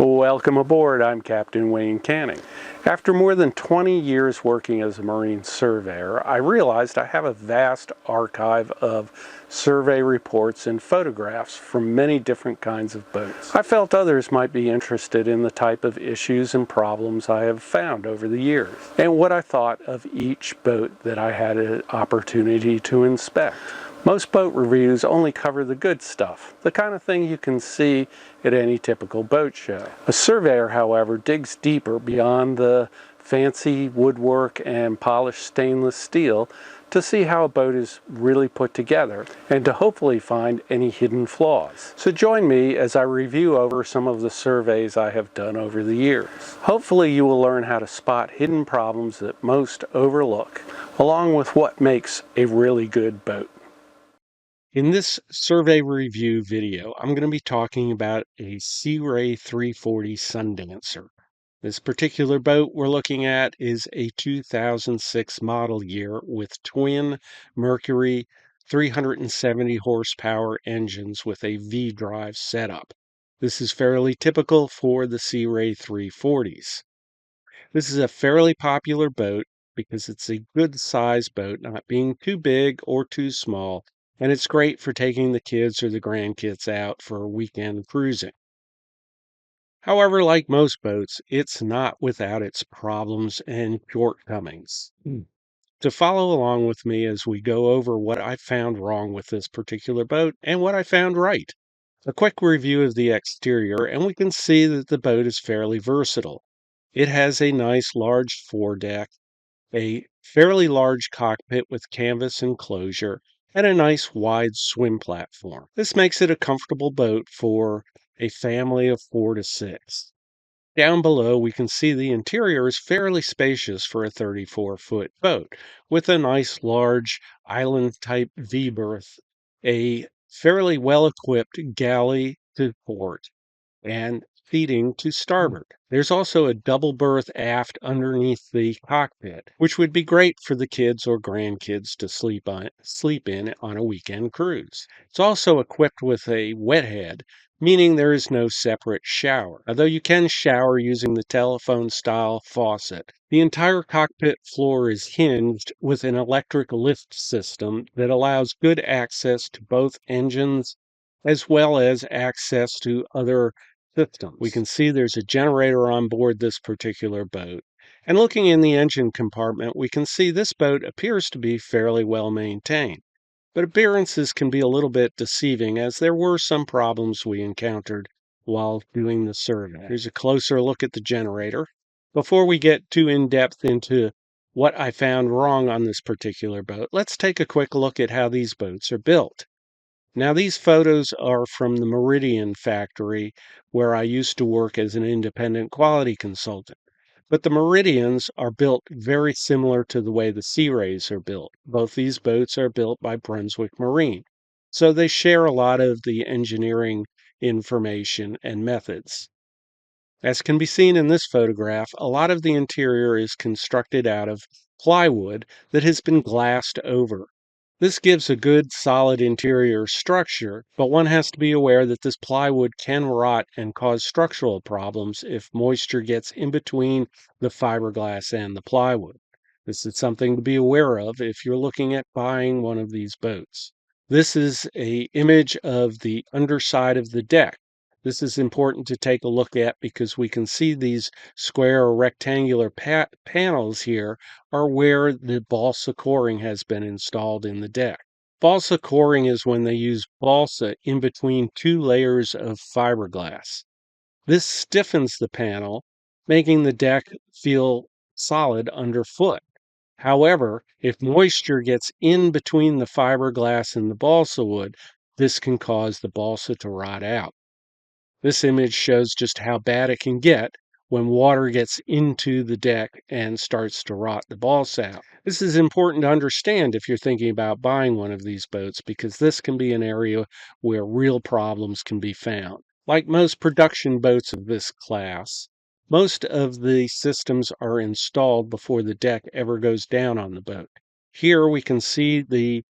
Welcome aboard. I'm Captain Wayne Canning. After more than 20 years working as a marine surveyor, I realized I have a vast archive of survey reports and photographs from many different kinds of boats. I felt others might be interested in the type of issues and problems I have found over the years, and what I thought of each boat that I had an opportunity to inspect. Most boat reviews only cover the good stuff, the kind of thing you can see at any typical boat show. A surveyor, however, digs deeper beyond the fancy woodwork and polished stainless steel to see how a boat is really put together and to hopefully find any hidden flaws. So join me as I review over some of the surveys I have done over the years. Hopefully you will learn how to spot hidden problems that most overlook, along with what makes a really good boat. In this survey review video, I'm going to be talking about a Sea Ray 340 Sundancer. This particular boat we're looking at is a 2006 model year with twin Mercury 370 horsepower engines with a V-drive setup. This is fairly typical for the Sea Ray 340s. This is a fairly popular boat because it's a good size boat, not being too big or too small, and it's great for taking the kids or the grandkids out for a weekend cruising. However, like most boats, it's not without its problems and shortcomings. To follow along with me as we go over what I found wrong with this particular boat and what I found right. A quick review of the exterior, and we can see that the boat is fairly versatile. It has a nice large foredeck, a fairly large cockpit with canvas enclosure, and a nice wide swim platform. This makes it a comfortable boat for a family of 4 to 6. Down below, we can see the interior is fairly spacious for a 34-foot boat, with a nice large island-type V-berth, a fairly well-equipped galley to port, and seating to starboard. There's also a double berth aft underneath the cockpit, which would be great for the kids or grandkids to sleep in on a weekend cruise. It's also equipped with a wet head, meaning there is no separate shower, although you can shower using the telephone style faucet. The entire cockpit floor is hinged with an electric lift system that allows good access to both engines as well as access to other systems. We can see there's a generator on board this particular boat. And looking in the engine compartment, we can see this boat appears to be fairly well maintained. But appearances can be a little bit deceiving, as there were some problems we encountered while doing the survey. Here's a closer look at the generator. Before we get too in-depth into what I found wrong on this particular boat, let's take a quick look at how these boats are built. Now, these photos are from the Meridian factory where I used to work as an independent quality consultant. But the Meridians are built very similar to the way the Sea Rays are built. Both these boats are built by Brunswick Marine. So they share a lot of the engineering information and methods. As can be seen in this photograph, a lot of the interior is constructed out of plywood that has been glassed over. This gives a good, solid interior structure, but one has to be aware that this plywood can rot and cause structural problems if moisture gets in between the fiberglass and the plywood. This is something to be aware of if you're looking at buying one of these boats. This is an image of the underside of the deck. This is important to take a look at because we can see these square or rectangular panels here are where the balsa coring has been installed in the deck. Balsa coring is when they use balsa in between two layers of fiberglass. This stiffens the panel, making the deck feel solid underfoot. However, if moisture gets in between the fiberglass and the balsa wood, this can cause the balsa to rot out. This image shows just how bad it can get when water gets into the deck and starts to rot the balsa out. This is important to understand if you're thinking about buying one of these boats, because this can be an area where real problems can be found. Like most production boats of this class, most of the systems are installed before the deck ever goes down on the boat. Here we can see the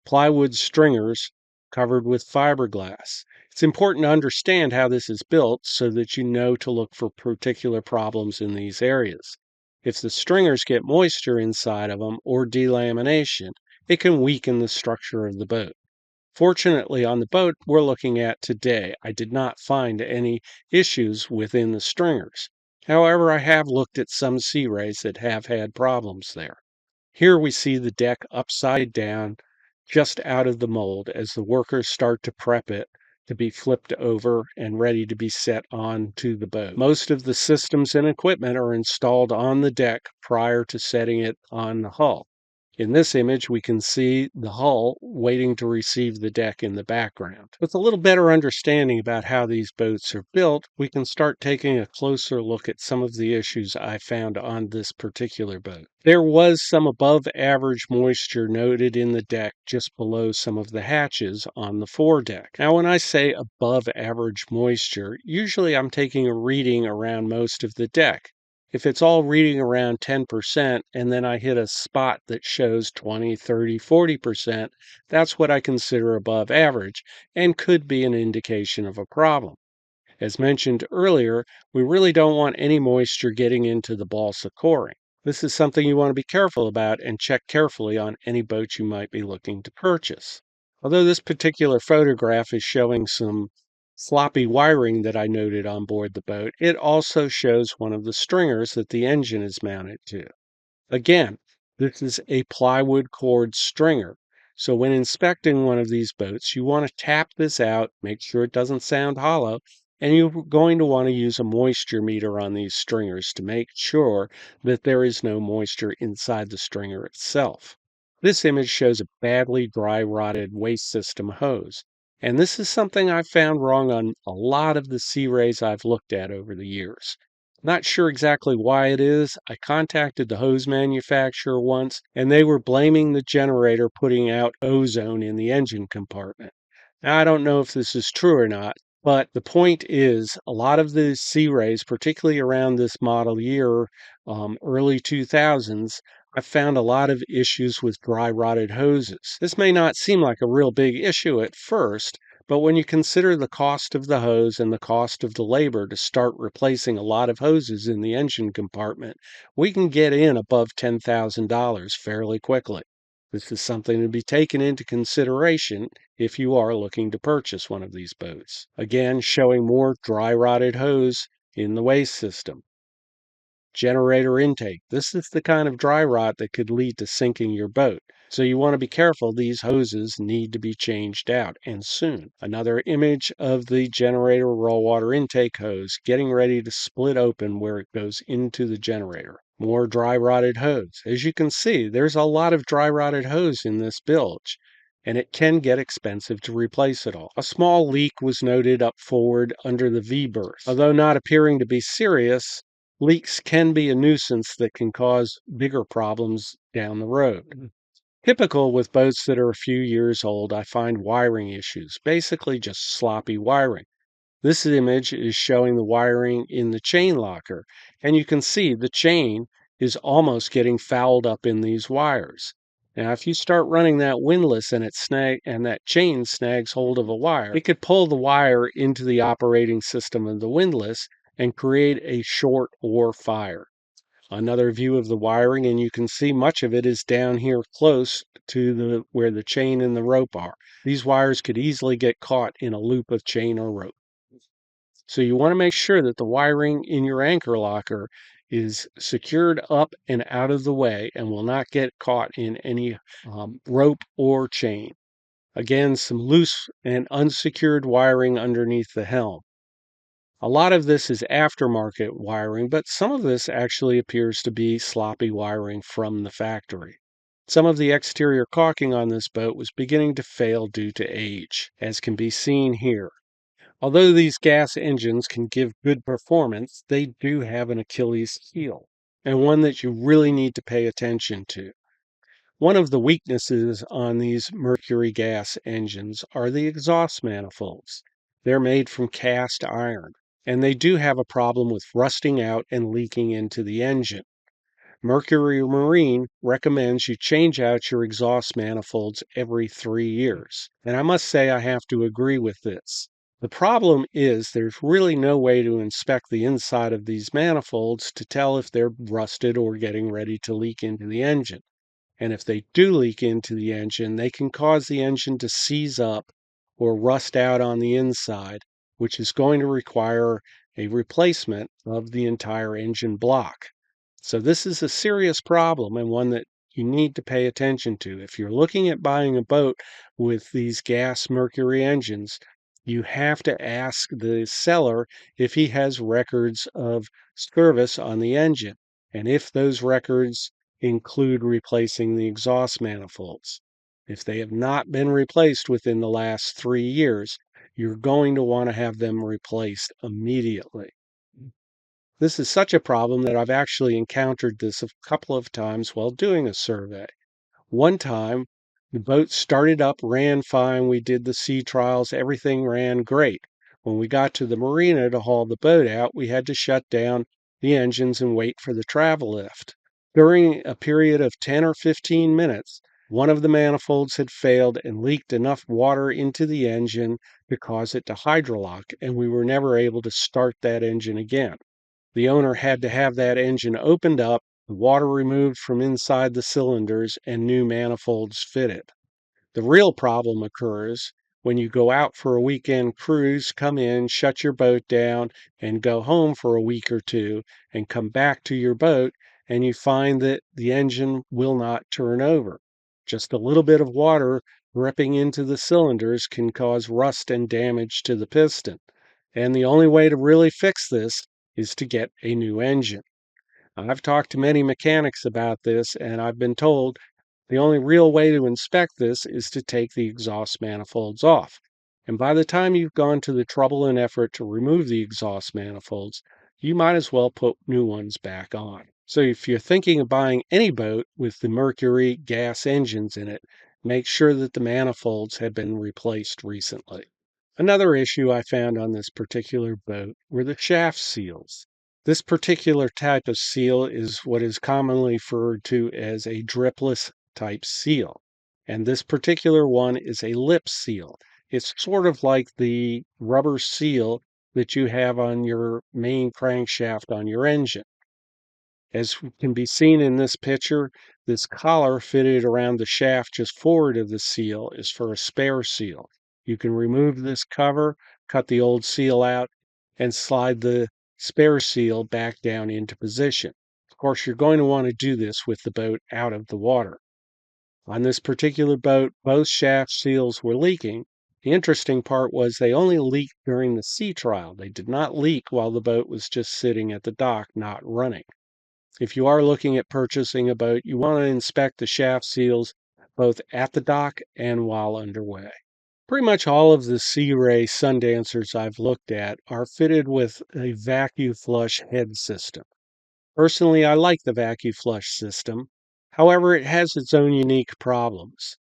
plywood stringers covered with fiberglass. It's important to understand how this is built so that you know to look for particular problems in these areas. If the stringers get moisture inside of them or delamination, it can weaken the structure of the boat. Fortunately, on the boat we're looking at today, I did not find any issues within the stringers. However, I have looked at some Sea Rays that have had problems there. Here we see the deck upside down, just out of the mold as the workers start to prep it to be flipped over and ready to be set on to the boat. Most of the systems and equipment are installed on the deck prior to setting it on the hull. In this image, we can see the hull waiting to receive the deck in the background. With a little better understanding about how these boats are built, we can start taking a closer look at some of the issues I found on this particular boat. There was some above average moisture noted in the deck just below some of the hatches on the foredeck. Now, when I say above average moisture, usually I'm taking a reading around most of the deck. If it's all reading around 10% and then I hit a spot that shows 20, 30, 40%, that's what I consider above average and could be an indication of a problem. As mentioned earlier, we really don't want any moisture getting into the balsa coring. This is something you want to be careful about and check carefully on any boat you might be looking to purchase. Although this particular photograph is showing some sloppy wiring that I noted on board the boat, it also shows one of the stringers that the engine is mounted to. Again, this is a plywood cord stringer. So when inspecting one of these boats, you want to tap this out, make sure it doesn't sound hollow, and you're going to want to use a moisture meter on these stringers to make sure that there is no moisture inside the stringer itself. This image shows a badly dry rotted waste system hose. And this is something I've found wrong on a lot of the Sea Rays I've looked at over the years. Not sure exactly why it is. I contacted the hose manufacturer once, and they were blaming the generator putting out ozone in the engine compartment. Now, I don't know if this is true or not, but the point is a lot of the Sea Rays, particularly around this model year, early 2000s, I found a lot of issues with dry rotted hoses. This may not seem like a real big issue at first, but when you consider the cost of the hose and the cost of the labor to start replacing a lot of hoses in the engine compartment, we can get in above $10,000 fairly quickly. This is something to be taken into consideration if you are looking to purchase one of these boats. Again, showing more dry rotted hose in the waste system. Generator intake. This is the kind of dry rot that could lead to sinking your boat. So you want to be careful. These hoses need to be changed out, and soon. Another image of the generator raw water intake hose getting ready to split open where it goes into the generator. More dry rotted hose. As you can see, there's a lot of dry rotted hose in this bilge, and it can get expensive to replace it all. A small leak was noted up forward under the V-berth. Although not appearing to be serious, leaks can be a nuisance that can cause bigger problems down the road. Typical with boats that are a few years old, I find wiring issues, basically just sloppy wiring. This image is showing the wiring in the chain locker, and you can see the chain is almost getting fouled up in these wires. Now, if you start running that windlass and that chain snags hold of a wire, it could pull the wire into the operating system of the windlass and create a short or fire. Another view of the wiring, and you can see much of it is down here close to where the chain and the rope are. These wires could easily get caught in a loop of chain or rope. So you want to make sure that the wiring in your anchor locker is secured up and out of the way and will not get caught in any rope or chain. Again, some loose and unsecured wiring underneath the helm. A lot of this is aftermarket wiring, but some of this actually appears to be sloppy wiring from the factory. Some of the exterior caulking on this boat was beginning to fail due to age, as can be seen here. Although these gas engines can give good performance, they do have an Achilles heel, and one that you really need to pay attention to. One of the weaknesses on these mercury gas engines are the exhaust manifolds. They're made from cast iron, and they do have a problem with rusting out and leaking into the engine. Mercury Marine recommends you change out your exhaust manifolds every 3 years, and I must say I have to agree with this. The problem is there's really no way to inspect the inside of these manifolds to tell if they're rusted or getting ready to leak into the engine. And if they do leak into the engine, they can cause the engine to seize up or rust out on the inside, which is going to require a replacement of the entire engine block. So this is a serious problem and one that you need to pay attention to. If you're looking at buying a boat with these gas mercury engines, you have to ask the seller if he has records of service on the engine. And if those records include replacing the exhaust manifolds. If they have not been replaced within the last 3 years, you're going to want to have them replaced immediately. This is such a problem that I've actually encountered this a couple of times while doing a survey. One time, the boat started up, ran fine. We did the sea trials. Everything ran great. When we got to the marina to haul the boat out, we had to shut down the engines and wait for the travel lift. During a period of 10 or 15 minutes, one of the manifolds had failed and leaked enough water into the engine to cause it to hydrolock, and we were never able to start that engine again. The owner had to have that engine opened up, the water removed from inside the cylinders, and new manifolds fitted. The real problem occurs when you go out for a weekend cruise, come in, shut your boat down, and go home for a week or two, and come back to your boat, and you find that the engine will not turn over. Just a little bit of water dripping into the cylinders can cause rust and damage to the piston. And the only way to really fix this is to get a new engine. I've talked to many mechanics about this, and I've been told the only real way to inspect this is to take the exhaust manifolds off. And by the time you've gone to the trouble and effort to remove the exhaust manifolds, you might as well put new ones back on. So if you're thinking of buying any boat with the mercury gas engines in it, make sure that the manifolds have been replaced recently. Another issue I found on this particular boat were the shaft seals. This particular type of seal is what is commonly referred to as a dripless type seal. And this particular one is a lip seal. It's sort of like the rubber seal that you have on your main crankshaft on your engine. As can be seen in this picture, this collar fitted around the shaft just forward of the seal is for a spare seal. You can remove this cover, cut the old seal out, and slide the spare seal back down into position. Of course, you're going to want to do this with the boat out of the water. On this particular boat, both shaft seals were leaking. The interesting part was they only leaked during the sea trial. They did not leak while the boat was just sitting at the dock, not running. If you are looking at purchasing a boat, you want to inspect the shaft seals both at the dock and while underway. Pretty much all of the Sea Ray Sundancers I've looked at are fitted with a vacuum flush head system. Personally, I like the vacuum flush system. However, it has its own unique problems.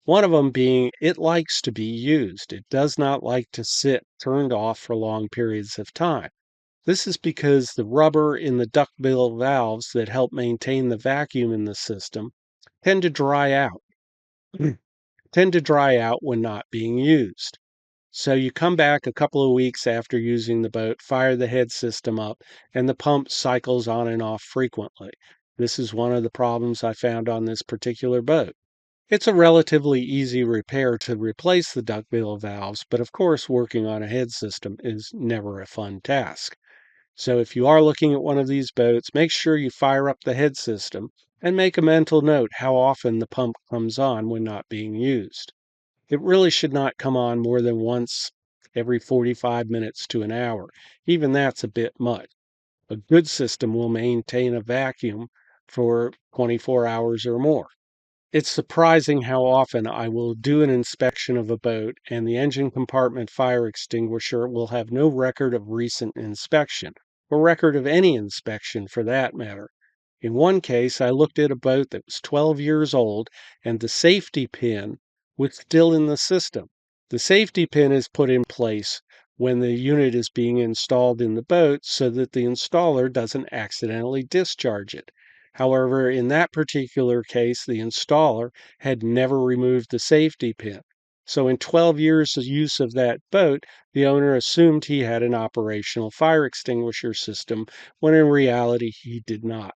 One of them being it likes to be used. It does not like to sit turned off for long periods of time. This is because the rubber in the duckbill valves that help maintain the vacuum in the system tend to dry out, tend to dry out when not being used. So you come back a couple of weeks after using the boat, fire the head system up, and the pump cycles on and off frequently. This is one of the problems I found on this particular boat. It's a relatively easy repair to replace the duckbill valves, but of course working on a head system is never a fun task. So if you are looking at one of these boats, make sure you fire up the head system and make a mental note how often the pump comes on when not being used. It really should not come on more than once every 45 minutes to an hour. Even that's a bit much. A good system will maintain a vacuum for 24 hours or more. It's surprising how often I will do an inspection of a boat and the engine compartment fire extinguisher will have no record of recent inspection, or record of any inspection for that matter. In one case, I looked at a boat that was 12 years old and the safety pin was still in the system. The safety pin is put in place when the unit is being installed in the boat so that the installer doesn't accidentally discharge it. However, in that particular case, the installer had never removed the safety pin. So in 12 years of use of that boat, the owner assumed he had an operational fire extinguisher system, when in reality he did not.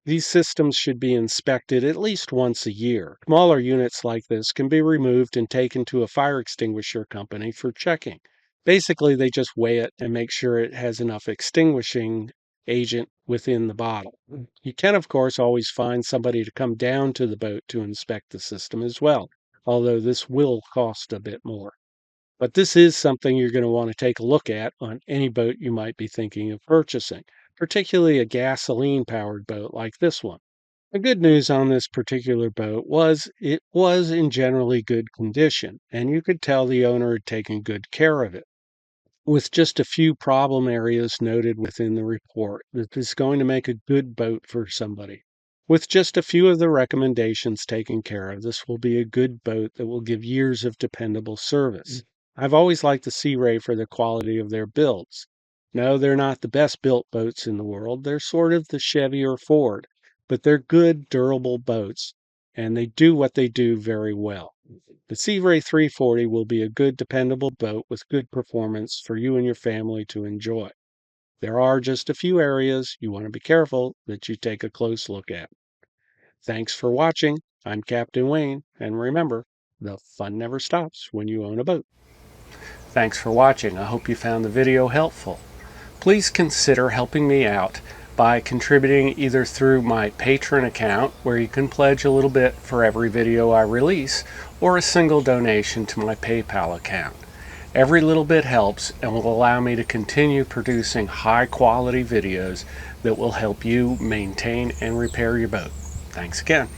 These systems should be inspected at least once a year. Smaller units like this can be removed and taken to a fire extinguisher company for checking. Basically, they just weigh it and make sure it has enough extinguishing agent within the bottle. You can, of course, always find somebody to come down to the boat to inspect the system as well, although this will cost a bit more. But this is something you're going to want to take a look at on any boat you might be thinking of purchasing, particularly a gasoline-powered boat like this one. The good news on this particular boat was it was in generally good condition, and you could tell the owner had taken good care of it. With just a few problem areas noted within the report, that is going to make a good boat for somebody. With just a few of the recommendations taken care of, this will be a good boat that will give years of dependable service. I've always liked the Sea Ray for the quality of their builds. No, they're not the best built boats in the world. They're sort of the Chevy or Ford, but they're good, durable boats, and they do what they do very well. The Sea Ray 340 will be a good, dependable boat with good performance for you and your family to enjoy. There are just a few areas you want to be careful that you take a close look at. Thanks for watching. I'm Captain Wayne, and remember, the fun never stops when you own a boat. Thanks for watching. I hope you found the video helpful. Please consider helping me out by contributing either through my Patreon account, where you can pledge a little bit for every video I release, or a single donation to my PayPal account. Every little bit helps and will allow me to continue producing high quality videos that will help you maintain and repair your boat. Thanks again.